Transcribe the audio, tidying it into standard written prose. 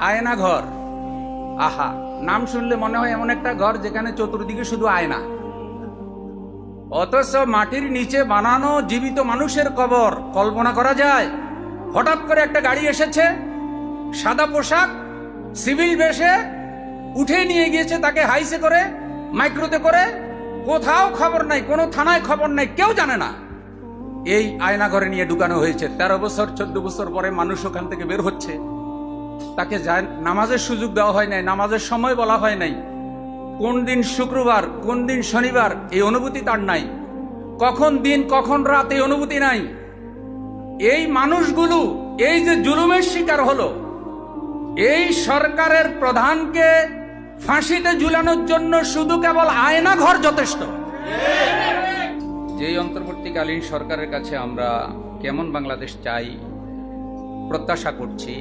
আয়না ঘর। আহা, নাম শুনলে মনে হয় এমন একটা ঘর যেখানে চতুর্দিকে শুধু আয়না, অথচ মাটির নিচে বানানো জীবিত মানুষের কবর। কল্পনা করা যায়? হঠাৎ করে একটা গাড়ি এসেছে, সাদা পোশাক, সিভিল বেশে উঠে নিয়ে গিয়েছে তাকে হাইসে করে, মাইক্রোতে করে, কোথাও খবর নাই, কোনো থানায় খবর নাই, কেউ জানে না। এই আয়না ঘরে নিয়ে ঢুকানো হয়েছে। 13 বছর 14 বছর পরে মানুষ ওখান থেকে বের হচ্ছে, তাকে নামাজের সুযোগ দেওয়া হয় নাই, নামাজের সময় বলা হয় নাই, কোন দিন শুক্রবার কোন দিন শনিবার এই অনুভূতি তার নাই, কখন দিন কখন রাত এই অনুভূতি নাই। এই মানুষগুলো এই যে জুলুমের শিকার হলো, এই সরকারের প্রধানকে ফাঁসিতে ঝুলানোর জন্য শুধু কেবল আয়না ঘর যথেষ্ট। যেই অন্তর্বর্তীকালীন সরকারের কাছে আমরা কেমন বাংলাদেশ চাই, প্রত্যাশা করছি,